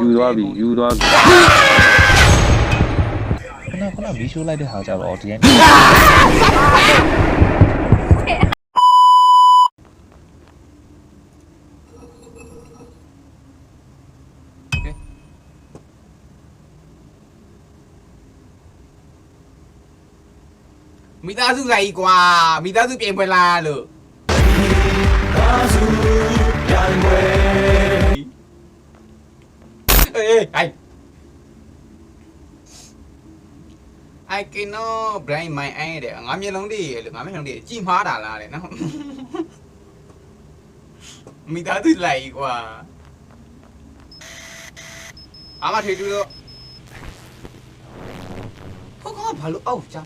ယူသွားပြီယူသွားပြီခုနမီးရှိုးလိုက်တဲ့ဟာကြတော့ဒီတိုင်းမိသားစုလိုက်ကွာမိသားစုပြင်ပွဲလာလို့I cannot blind my eye တဲ့ငါမျက်လုံးလေးလို့ငါမျက်လုံးလေးကြည့်မှားတာလားတဲ့နော်မိသားစုလိုက်ကွာအမထေတူတော့ဟုတ်ကဘာလို့အောက်ကြ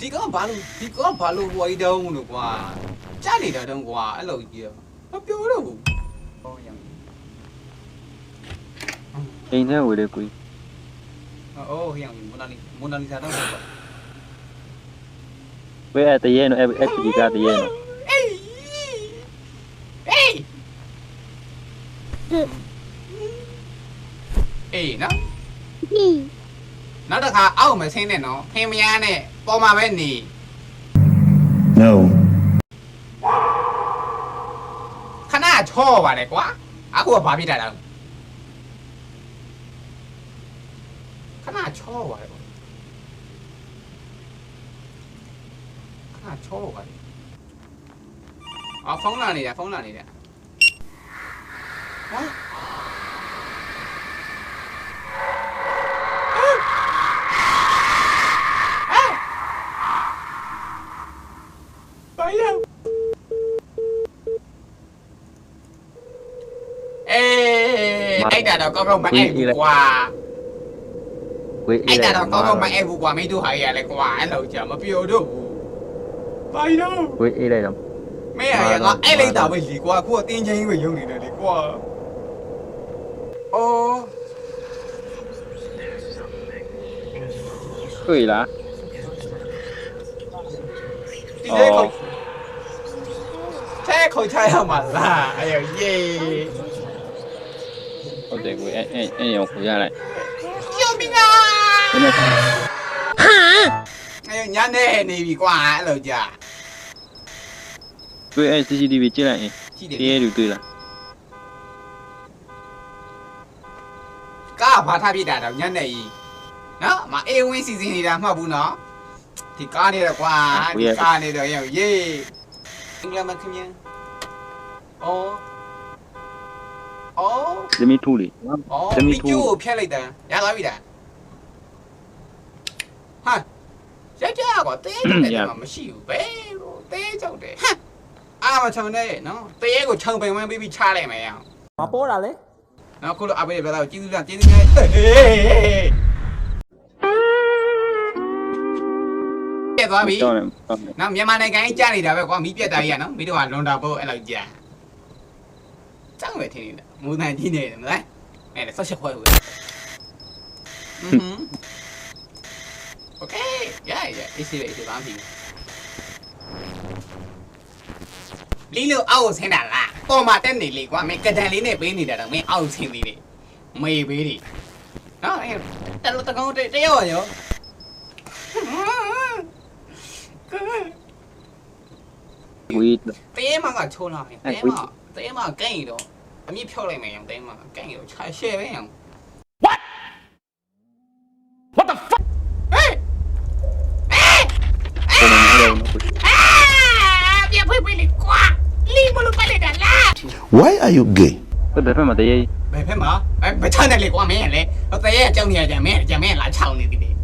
ဒီကဘာလို့ဝိုင်းတောင်းလို့ကွာကြားနေတာတုံးကွာအဲ့လိုကြီးမပြောတော့ဘူးဟောရံအိမ်ထဲဝေးလေကိုအိုးရံမွန်နာလီဇာတော့ကွာဘယ်တရဲနော်အဲ့ဒီကတရဲနော်အေးနော်နောက်တစ်ခါအောက်မဆင်းနဲ့နော်ဖင်မယားနဲ့ပေါ်မှာပဲနေ No ခဏချောပါလေကွာအခုကဘာဖြစ်တာလဲခဏချောပါလေကွာခဏချောပါလေဖုန်းလာနေတာဟမ်အဲ့ဒါတော့ကောင်းမအဲ့ဘူးကွာအဲ့ဒါတော့ကောင်းမအဲ့ဘူးကွာမင်းတို့ဟာရလဲကွာအဲ့လိုကြာမပြောတော့ဘူးဘာလို့ဝေးအေးလိုက်တော့မင်းဟာငါအဲ့လိုက်တာပဲလီကွာခုကတင်းချင်းပဲရုံနေတယ်လေကွာအော်တွေ့လားဒီလေခေါထဲခေါချရမှာလားအဲ့ရယေဟုတ်တယ်ကိုအဲ့ရောကိုရလိုက်ကျော်ပြီငါအဲ့ညနေနေပြီကွာအဲ့လိုကြာတွေ့အဲ့ CCTV ကြည့်လိုက်ရင်တရားလူတွေ့လားကားဘာထားပြတာတော့ညနေကြီးနော်မအေးဝင်းစီစဉ်နေတာမှတ်ဘူးနော်ဒီကားနေတော့ကွာဒီကားနေတော့ရေအင်္ဂလမခင်ဗျာအော်သမီးထူးလေသမီးထူးကိုဖျက်လိုက်တာရသွားပြီလားဟာရကြကွာတဲတယ်မှာမရှိဘူးပဲတဲကြောက်တယ်ဟမ်အာမချောင်းနဲ့နော်တဲကိုခြုံပင်ဝန်းပြီးချလိုက်မယ်အောင်မပေါ်တာလေနော်ခုလိုအဘေးပြတော့ကျေးဇူးများဟေးပြတ်သွားပြီနော်မြန်မာနိုင်ငံကြီးကြားနေတာပဲကွာမီးပြတ်တာကြီးကနော်မီးတော့လွန်တာပေါ့အဲ့လောက်ကြာကြောက်ပဲထင်နေတာမူတန်ကြီးနေတယ်မလားအဲ့ဒါဆက်ချက်ခွဲဦးโอเคအေးစီလေးဒီဘာမှမဖြစ်လီလိုအောက်ဆင်းတာလားပေါ်မှာတက်နေလေကွာမင်းကဒန်လေးနဲ့ပေးနေတာတော့မင်းအောက်ဆင်းသေးတယ်မေးပေးတယ်နော်အဲ့တကောင်းတယောက်ရောဝီးတဲမှာကချိုးလာတယ်တဲမှာကန့်ရတော့အမြင့်ဖြောက်လိုက်မယ်ရောတဲမှာကန့်ရတော့ခြာရှယ်ပဲရော What the fuck Why are you gay? ဘယ်ဖက်မှာတရေဘယ်ဖက်မှာမချနဲ့လေကွာမင်းလေတရေအကြောင်းနေကြမင်းလာချောင်းနေတယ်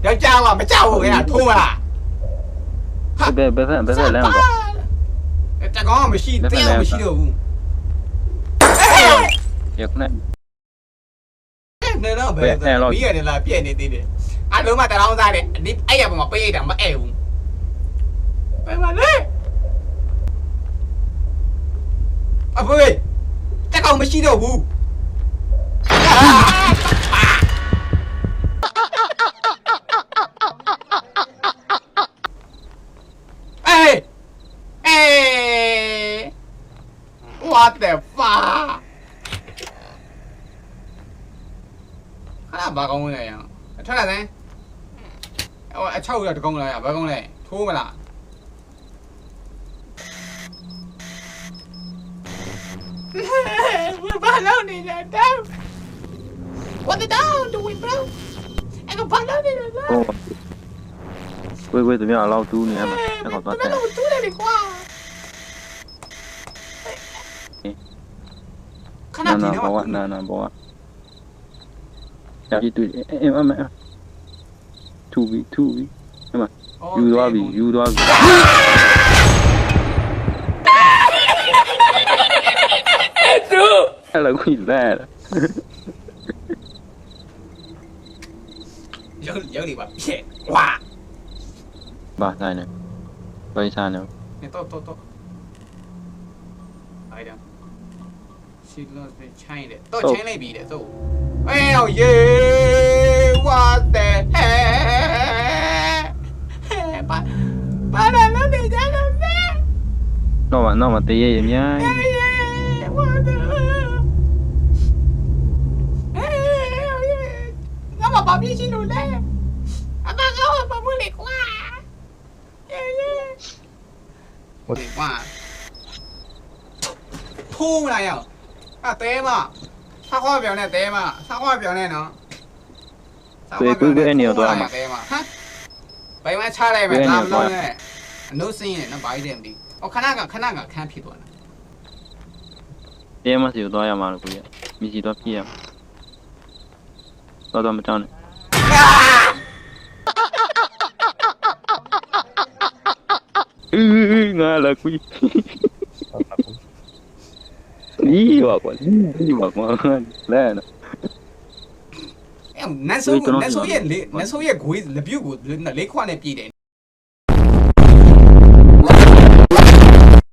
ယောက်ျားကမကြောက်ဘူးခင်ဗျာထိုးလားဘယ်ဖက်လမ်းပေါ့တကောင်းမရှိတရားမရှိတော့ဘူးရခုနနေတော့ဘယ်မီးရတယ်လားပြည့်နေသေးတယ်အလုံးမတရောင်းစားတယ်ဒီအဲ့ရပုံမှာပေးရတာမအဲ့ဘူးဘယ်မှာလဲအဖေတက်ကောင်မရှိတော့ဘူးအေး What the fuck ခဏဘာကောင်းလဲရအောင်ထွက်လာတယ်ဟိုအချောက်ရတကုန်းလာရဘာကောင်းလဲထိုးမလားဘာလို့နေလဲတောင်း What the down doing bro အဲ့ကဘာလို့နေလဲ 喂，怎么样？老猪你看嘛，那好多菜。 တူးတယ်လေကွာခဏ 那 ဒီ 那 တော့ 包啊，那包啊。要一堆，哎，土味，那么有多味，有多味。来了，快来了。有你吧撇哇吧，在呢，为啥呢？你到来点是那是强一点到强类比的都哎呦耶我的嘿把人都得在那边那么得也面。我的我把冰淇淋来啊大哥我把不里挂我的妈吐来呀啊对嘛他话表呢对嘛他话表呢喏对，贵你有多少嘛？对嘛哈白碗差来呗咱们弄的no声音那白一点的我看那个看屁多呢这嘛是有多少嘛？贵，米是多屁啊？多么长呢？ngã là quý đi vào quán lên em nãy số ye quỷ là biểu của là lấy khoan này bị đấy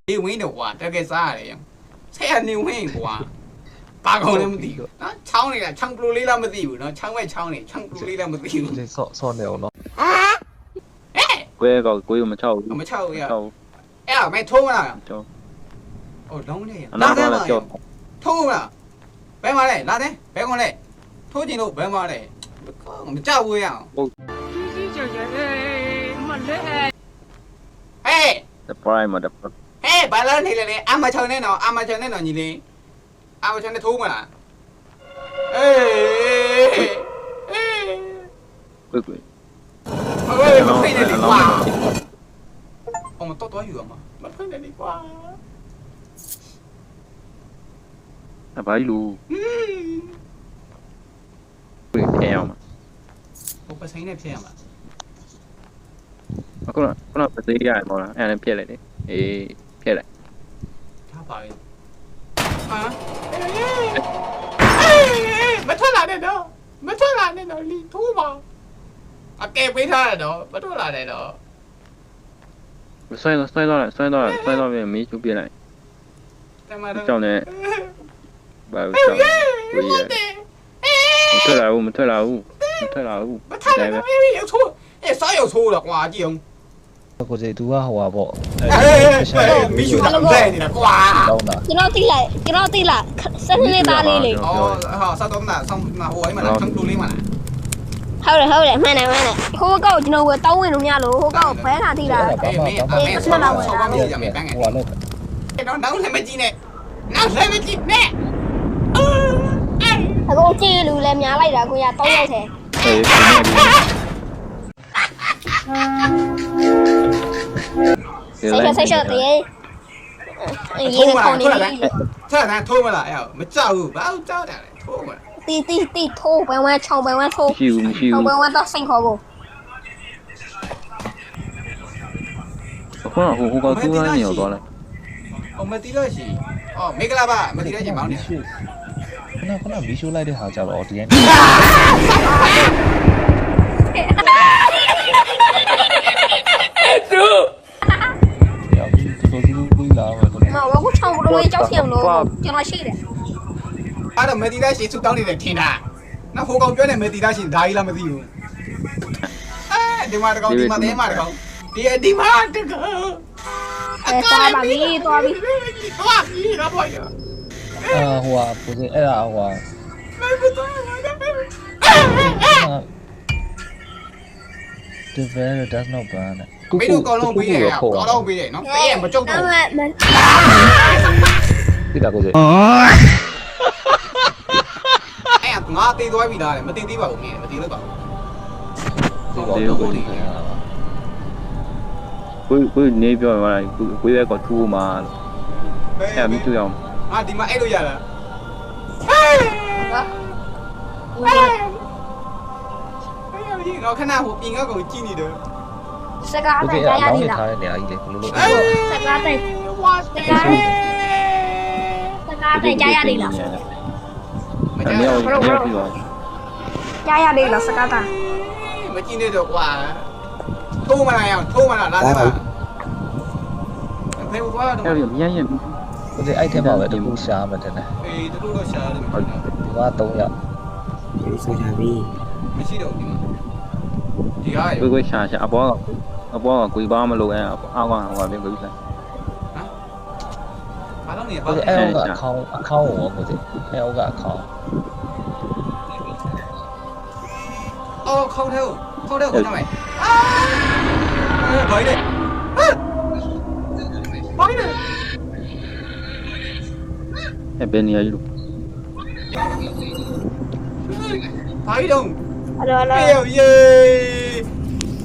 đi nguyên được quá cái啥đấy em thế anh nhiều hơn quá ba con em đi nó cháu này là chăng blue lý làm gì nó chăng vậy cháu này chăng blue lý làm gì Để so nèo nó. quê mà cháu mà cháu vậy em mày thua mà cháu ồ đúng đấy nó là cháu thua mà bé mà này lá đấy bé con này thua gì đâu bé mà này mình cháu vui à ê the prime mà đập ê bà lớn thì là này ăn mà chơi này nó nhìn đi ăn mà chơi này thua mà ê quê ơi mất phi này đi qua ông mà tốt tối vừa mà mất phi này đi qua là phải luôn quê eo mà ông phải thấy này xem à con nó phải thấy cái mà anh em lại đấy ê phía lại sao vậy à mất thoát lại đây đó đi thua mà à kẹp cái thôi đó mất thoát lại đây đó xoay到了没就别来叫呢把叫我也我们退了屋mất thoát lại有错哎啥有错了哇这样Cô dạy tú hậu à bộ. Mỹ chủ tặng về thì là quà. Đâu nè. Cái đó tí là sân lên ta lên liền. Sao tóm là xong là hồ ấy mà là trong đu lên mà. Thôi rồi, mai này. Hô câu chỉ đâu tao nguyên nhà luôn, hô câu phải là thì là. Mẹ sao đâu bao giờ mẹ bán ngày. Nó nấu lên mấy chi nè. Thằng cô chia lù làm nhà lấy ra cô nhà tao đâu thế. Xây sợ tí gì là con này thế là thua mà lại mà cháu báo cháu đã thua mà tí thua bao nhiêu chồng bao nhiêu thua chồng bao nhiêu tao sinh khó cô con là hồ cao tu nhiều to này ông mới tí nữa gì mấy cái là ba mới tí nữa gì bảo nè con nào Michu lại để hào chào ở tiền. mà nó có chồng đôi cháu thiềm nó cho nó xí đấy à mấy tí nữa gì chụp tao đi để thiên à nó hồ cao chỗ này mấy tí nữa gì đại là mấy tí đi mà được không đi mà được không đi mà được không သွားပါပြီသွားပြီ သွားပြီတော့ပေါ်ရ ဟိုကကိုကြီးအဲ့ဒါဟိုက The bear does not burn မင်းတို့ကောင်းလုံးပေးရအောင်ကောင်းလုံးပေးရနော်ပေးရမကြုတ်တော့ တိတာကိုကြီး အဲ့ငါတေးသွားပြီလားမတေးသေးပါဘူးမင်းမတေးလို့ပါဘူး ဒီကောကိုကြီး ကိုနေပြောမှာကိုရဲ့ကထူးမှာအဲ့မီးတူအောင် ဟာဒီမှာအဲ့လိုရလားတော့ခဏဟိုပြင်ကောက်ကိုကြည့်နေတယ် စကား ကို တို ကြီး င် အ ကြားရ လောင်း သေး နေ လား ထားတဲ့နေရာကြီးလေဘလို့လို့ စကားတိုင်စကားတိုင်ကြားရသေးလား မ အ ကြ မြောက်မြောက်ပြီးတော့ ကြားရသေးလားစကားတိုင် မကြည့်နေတော့ကွာထိုးမလားရအောင်ထိုးမလားလာစမ်းပါဖေဘူးသွားတော့ အဲ့ဒီမြန်းရင် ကိုကြီးအဲ့ထဲမှာပဲတခုရှာမှတယ်နဲ့ အေးတူတော့ရှာတယ် ဒီက3ယောက် မရှိတော့ဒီမှာဒီဟာရ ကိုရှာအပေါ်ကကိုပါမလို့အဲ့အောက်ကဟိုပြင်ကိုပြန် ဘာလို့နေ ကိုကြီးအဲ့ကအခေါင်းရောကိုကြီးအဲ့အောက်ကအခေါင်း အော်ခေါင်းထဲကိုထားမယ်ဘာလဲဘာလဲ အဲ့ဘယ်နေရာကြီးလို့ ဘာလို့ အဲ့တော့ ဖေးရေ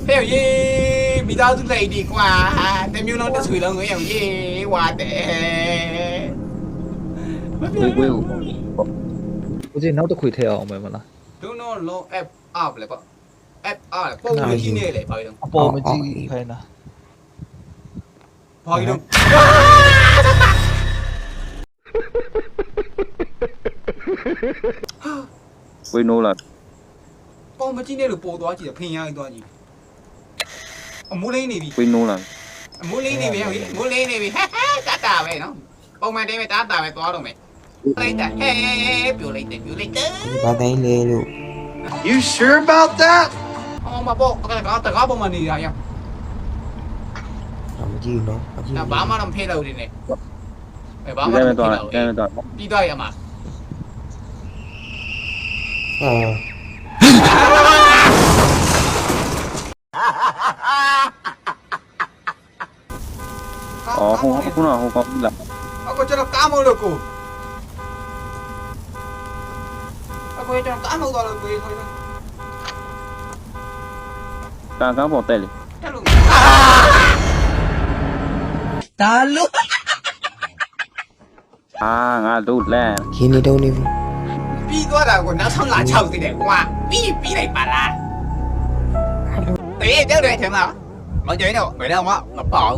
ဖေးရေမိသားစုလိုက်ဒီကွာတမျိုးလုံးတစ်ဆွေလုံးကိုရောက်ရေဝါတဲ့ ကို ကိုကြီးနောက်တစ်ခွေထည့်အောင်မယ်မလား don't know low app up လေပေါ့ app up ပုံမှန်ကြီးနေလေဘာလို့ အပေါ်မကြည့်ခိုင်းတာ ဘာလို့ ဝေနိုးလာ ပုံမကြီးနေလို့ပို့သွားကြည့်ဖင်ရိုင်းသွားကြည့်အမိုးလေးနေပြီ ဝေနိုးလာ အမိုးလေးနေပြီမိုးလေးနေပြီဟဲ့တာပဲနော်ပုံမှန်တင်းပဲတာပဲသွားတော့မယ်လိုက်တာဟဲ့ပြိုလိုက်တယ် ဘာတိုင်းလဲလို့ You sure about that အော်မပေါ့တကားပုံမှန်နေရအောင် မကြည့်နော်မကြည့် ဘာမှတော့မဖေးလို့နေနဲ့ဘာမှ အဲ့ မ မဲ့ ဖေး တော့ လို့ အဲ့မဲ့တော့ ပြီးတော့ရမှာ အော်ဟိုကလာ အခုကျွန်တော်ကားမလို့ကိုအခုကျွန်တော်ကားမလို့တော့ကိုဆိုတော့ ကာပေါ်တက်လေ တက်လို့ ဒါလို့ ငါတို့လမ်း ခင်းနေတော့နေပြီ ပြီးသွားတာကိုနောက်ဆုံးလာ6သိတယ်ကွာပြီးလိုက်ပါလားတေးကြောက်တယ်ထင်လားမကြိုင်းတော့ဘယ်တော့မှမပေါ့